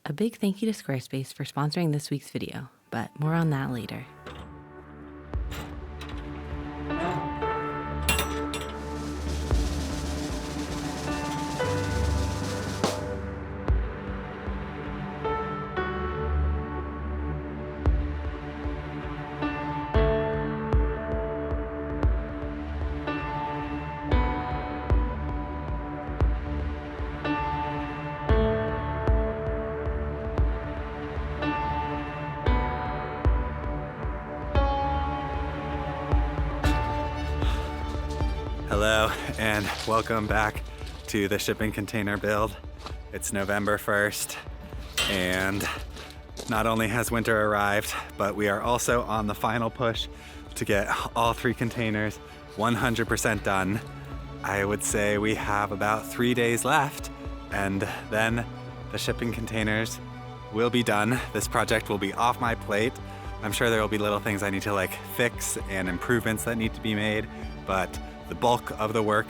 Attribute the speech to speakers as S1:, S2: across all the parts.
S1: A big thank you to Squarespace for sponsoring this week's video, but more on that later.
S2: Hello and welcome back to the shipping container build. It's November 1st and not only has winter arrived, but we are also on the final push to get all 3 containers 100% done. I would say we have about 3 days left and then the shipping containers will be done. This project will be off my plate. I'm sure there will be little things I need to fix and improvements that need to be made, but the bulk of the work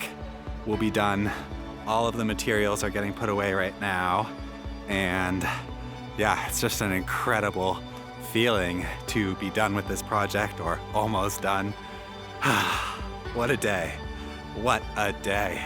S2: will be done. All of the materials are getting put away right now. And yeah, it's just an incredible feeling to be done with this project, or almost done. What a day. What a day.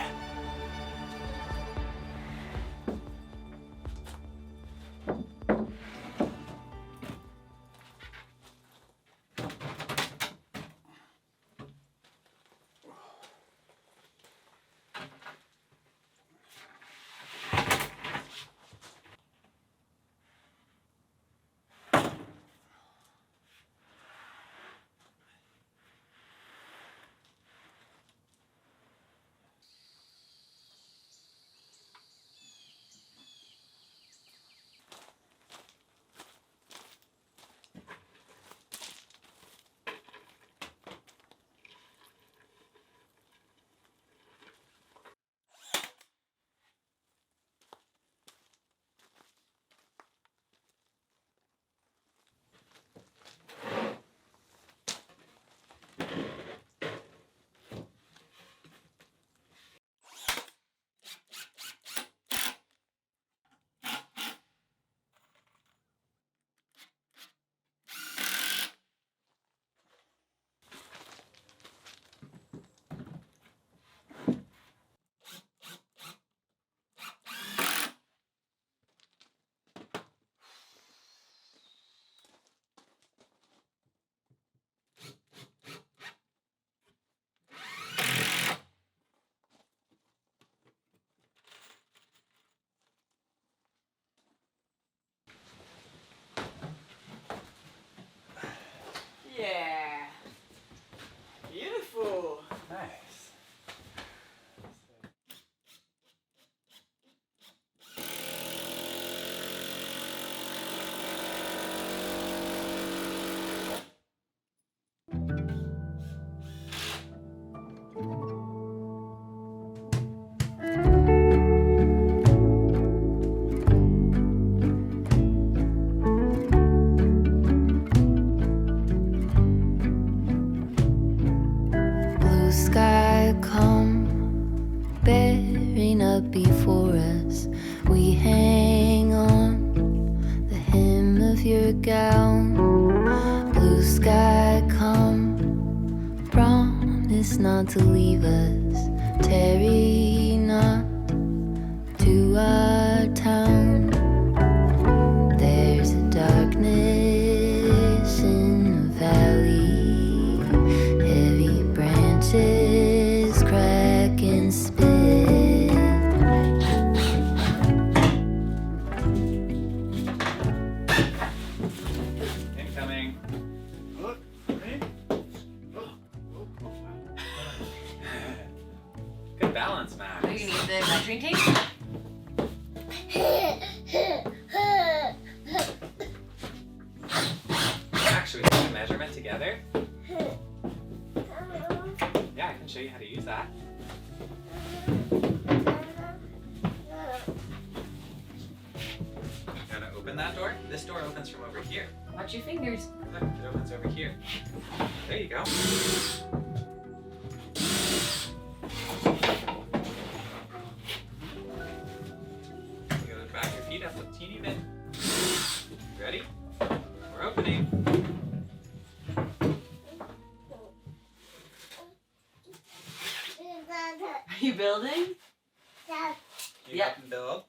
S3: Yeah. Beautiful.
S2: Nice.
S4: Blue sky come bearing up before us. We hang on the hem of your gown. Blue sky come, promise not to leave us. Tarry not to our town. There's a darkness in the valley, heavy branches crack and spit.
S2: Incoming. Good balance, Max.
S3: Are you gonna need the measuring tape?
S2: Actually, we take a measurement together. Yeah, I can show you how to use that. You wanna open that door? This door opens from over here.
S3: Watch your fingers.
S2: Look, it opens over here. There you go. You gotta back your feet up a teeny bit. Ready? We're opening.
S1: Are you building?
S2: You help him build?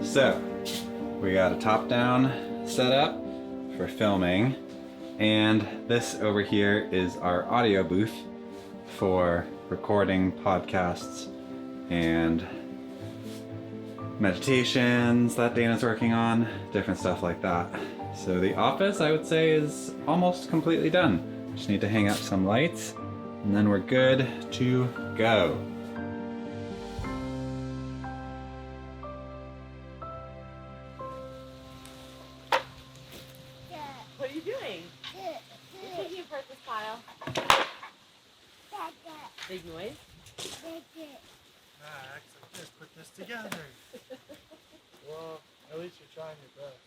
S2: So, we got a top-down setup for filming, and this over here is our audio booth for recording podcasts and meditations that Dana's working on, different stuff like that. So the office, I would say, is almost completely done. Just need to hang up some lights, and then we're good to go.
S1: What are you doing? You're taking apart this pile. Big noise?
S5: Acts like this, put this together. Well, at least you're trying your best.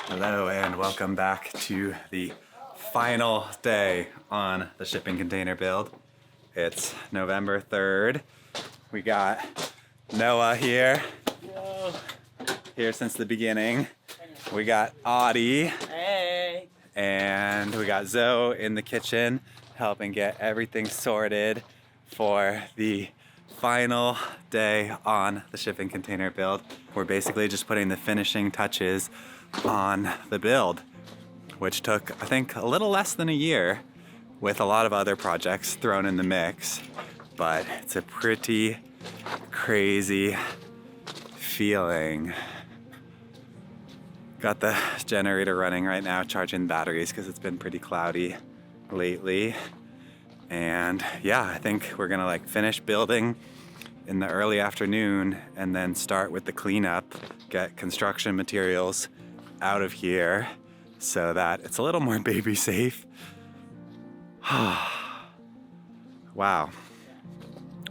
S2: Hello and welcome back to the final day on the shipping container build. It's November 3rd. We got Noah here.
S5: Whoa.
S2: Here since the beginning. We got Audie.
S1: Hey.
S2: And we got Zoe in the kitchen helping get everything sorted for the final day on the shipping container build. We're basically just putting the finishing touches on the build, which took, I think, a little less than a year with a lot of other projects thrown in the mix. But it's a pretty crazy feeling. Got the generator running right now, charging batteries because it's been pretty cloudy lately. And yeah, I think we're gonna like finish building in the early afternoon and then start with the cleanup, get construction materials out of here so that it's a little more baby safe. Wow.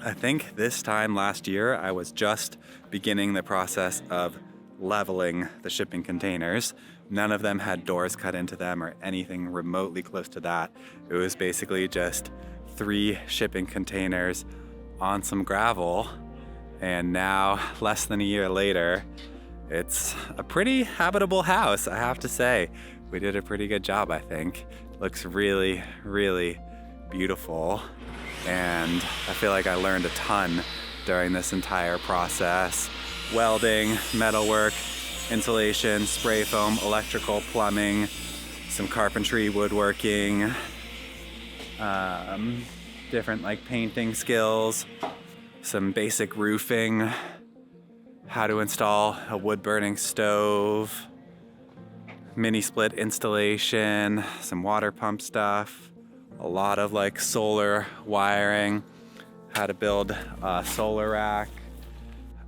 S2: I think this time last year I was just beginning the process of leveling the shipping containers. None of them had doors cut into them or anything remotely close to that. It was basically just 3 shipping containers on some gravel. And now, less than a year later, it's a pretty habitable house, I have to say. We did a pretty good job, I think. Looks really, really beautiful. And I feel like I learned a ton during this entire process. Welding, metalwork, insulation, spray foam, electrical, plumbing, some carpentry, woodworking, different like painting skills, some basic roofing, how to install a wood burning stove, mini split installation, some water pump stuff, a lot of like solar wiring, how to build a solar rack.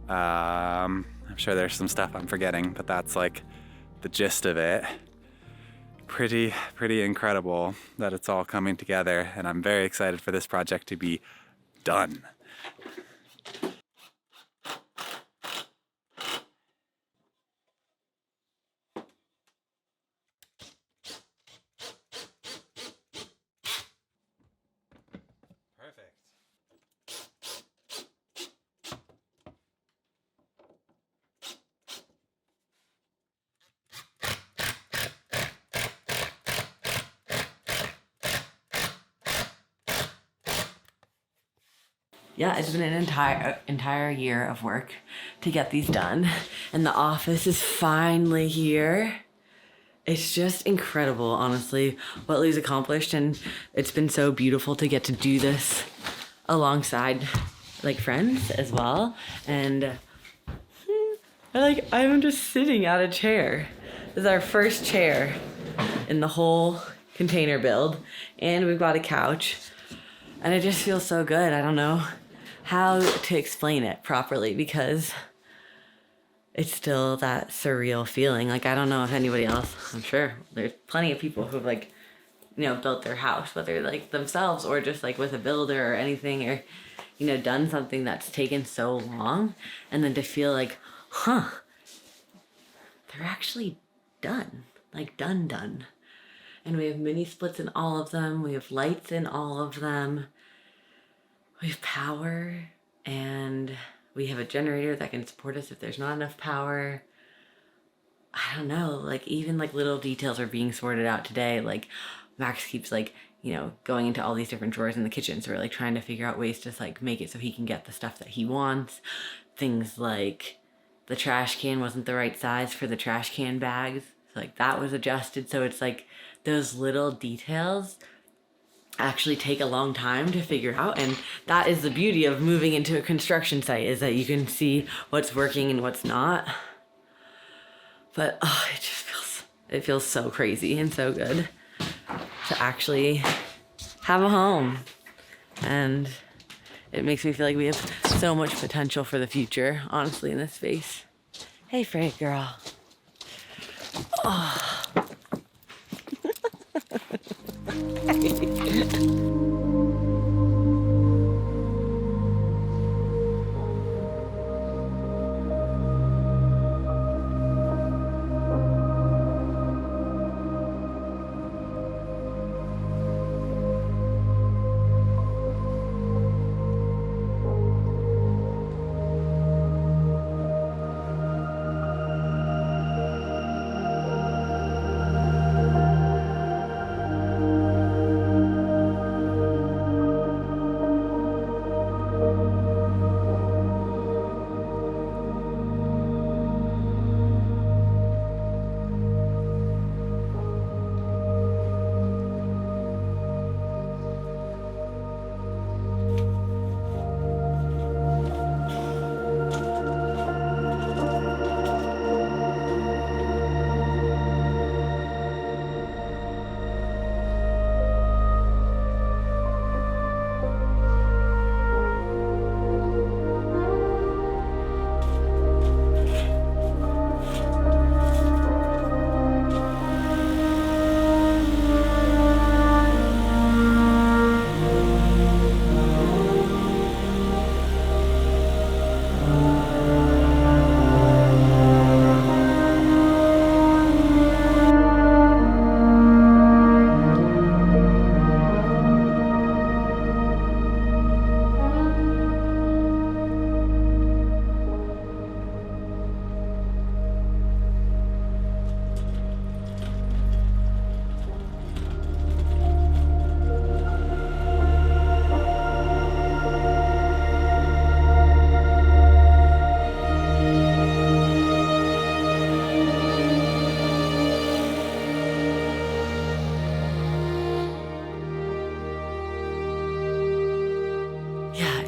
S2: I'm sure there's some stuff I'm forgetting, but that's like the gist of it. pretty incredible that it's all coming together, and I'm very excited for this project to be done. Perfect.
S1: Yeah, it's been an entire year of work to get these done, and the office is finally here. It's just incredible, honestly, what Lou's accomplished, and it's been so beautiful to get to do this alongside like friends as well. And I'm just sitting at a chair. This is our first chair in the whole container build, and we've got a couch, and it just feels so good. I don't know how to explain it properly because it's still that surreal feeling. Like, I don't know if anybody else, I'm sure there's plenty of people who've like, you know, built their house, whether like themselves or just like with a builder or anything, or, you know, done something that's taken so long, and then to feel like, they're actually done, like done. And we have mini splits in all of them. We have lights in all of them. We have power, and we have a generator that can support us if there's not enough power. I don't know, like even like little details are being sorted out today. Like Max keeps like, you know, going into all these different drawers in the kitchen. So we're like trying to figure out ways to like make it so he can get the stuff that he wants. Things like the trash can wasn't the right size for the trash can bags. So like that was adjusted. So it's like those little details actually take a long time to figure out, and that is the beauty of moving into a construction site, is that you can see what's working and what's not. But it feels so crazy and so good to actually have a home, and it makes me feel like we have so much potential for the future, honestly, in this space. Hey, Frank girl. Oh.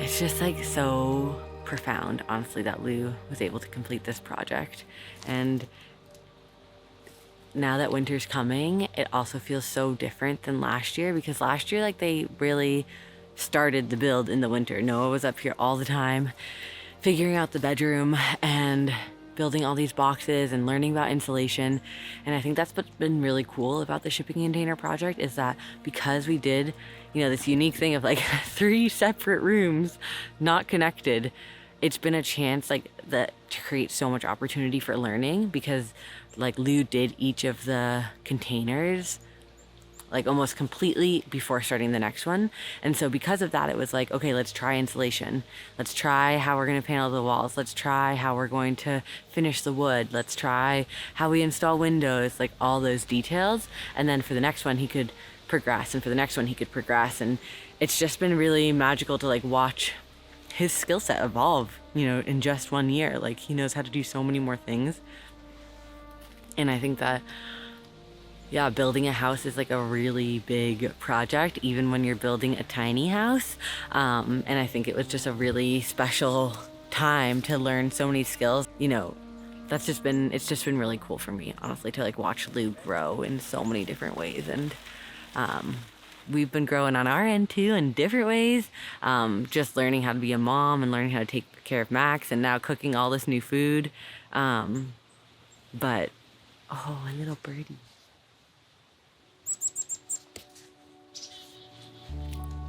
S1: It's just like so profound, honestly, that Lou was able to complete this project. And now that winter's coming, it also feels so different than last year, because last year, like, they really started the build in the winter. Noah was up here all the time, figuring out the bedroom and building all these boxes and learning about insulation. And I think that's what's been really cool about the shipping container project, is that because we did, you know, this unique thing of like 3 separate rooms not connected, it's been a chance like that to create so much opportunity for learning, because like Lou did each of the containers like almost completely before starting the next one. And so because of that, it was like, okay, let's try insulation. Let's try how we're gonna panel the walls. Let's try how we're going to finish the wood. Let's try how we install windows, like all those details. And then for the next one, he could progress, and for the next one, he could progress. And it's just been really magical to like watch his skill set evolve, you know, in just 1 year. Like he knows how to do so many more things. And I think that, yeah, building a house is like a really big project, even when you're building a tiny house. And I think it was just a really special time to learn so many skills. You know, it's just been really cool for me, honestly, to like watch Lou grow in so many different ways. And we've been growing on our end too in different ways. Just learning how to be a mom and learning how to take care of Max, and now cooking all this new food. But, oh, a little birdie.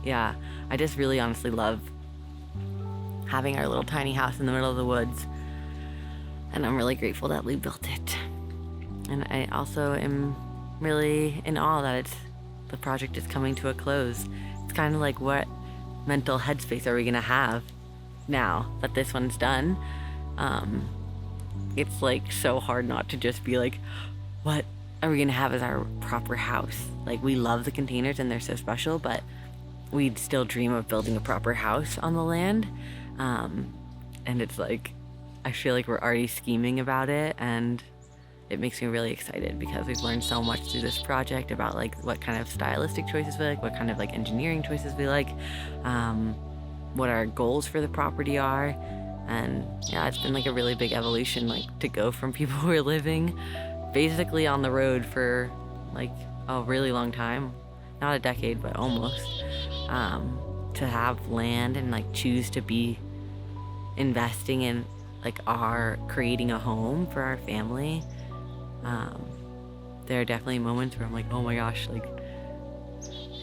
S1: Yeah, I just really honestly love having our little tiny house in the middle of the woods. And I'm really grateful that Lou built it. And I also am really in awe that the project is coming to a close. It's kind of like, what mental headspace are we gonna have now that this one's done? It's like so hard not to just be like, what are we gonna have as our proper house? Like, we love the containers and they're so special, but we'd still dream of building a proper house on the land. And it's like, I feel like we're already scheming about it, and it makes me really excited because we've learned so much through this project about like what kind of stylistic choices we like, what kind of like engineering choices we like, what our goals for the property are. And yeah, it's been like a really big evolution, like to go from people who are living basically on the road for like a really long time, not a decade, but almost, to have land and like choose to be investing in like creating a home for our family. There are definitely moments where I'm like, oh my gosh, like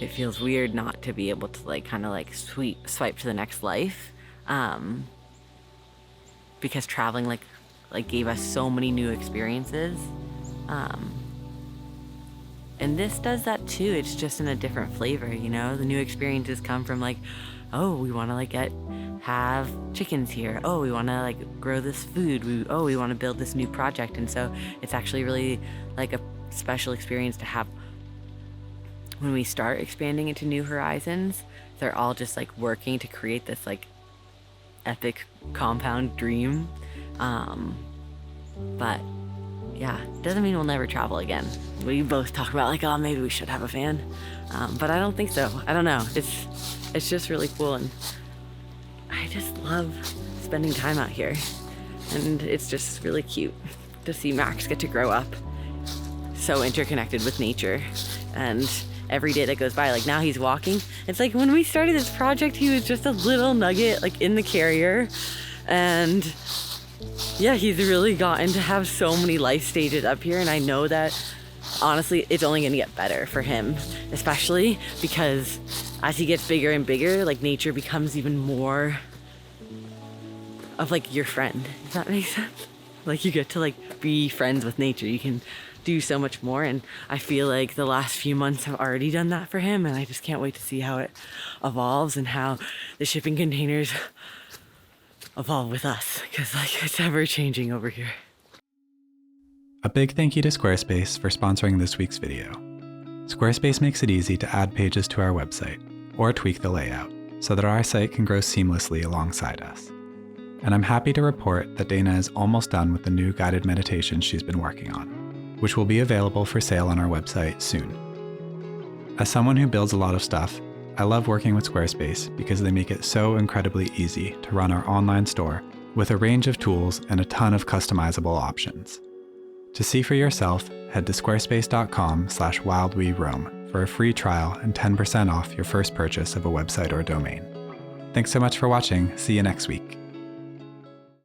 S1: it feels weird not to be able to like kind of like swipe to the next life, because traveling like gave us so many new experiences, and this does that too. It's just in a different flavor, you know. The new experiences come from like, oh, we want to like have chickens here. Oh, we want to like grow this food. We want to build this new project. And so it's actually really like a special experience to have when we start expanding into new horizons. They're all just like working to create this like epic compound dream. But yeah, doesn't mean we'll never travel again. We both talk about like, oh, maybe we should have a van. But I don't think so. I don't know. It's just really cool, and I just love spending time out here. And it's just really cute to see Max get to grow up so interconnected with nature. And every day that goes by, like now he's walking. It's like when we started this project, he was just a little nugget like in the carrier. And yeah, he's really gotten to have so many life stages up here. And I know that honestly, it's only gonna get better for him, especially because as he gets bigger and bigger, like nature becomes even more of like your friend. Does that make sense? Like you get to like be friends with nature. You can do so much more. And I feel like the last few months have already done that for him. And I just can't wait to see how it evolves and how the shipping containers evolve with us, because like it's ever changing over here.
S2: A big thank you to Squarespace for sponsoring this week's video. Squarespace makes it easy to add pages to our website or tweak the layout so that our site can grow seamlessly alongside us. And I'm happy to report that Dana is almost done with the new guided meditation she's been working on, which will be available for sale on our website soon. As someone who builds a lot of stuff, I love working with Squarespace because they make it so incredibly easy to run our online store with a range of tools and a ton of customizable options. To see for yourself, head to squarespace.com/wildweroam for a free trial and 10% off your first purchase of a website or domain. Thanks so much for watching. See you next week.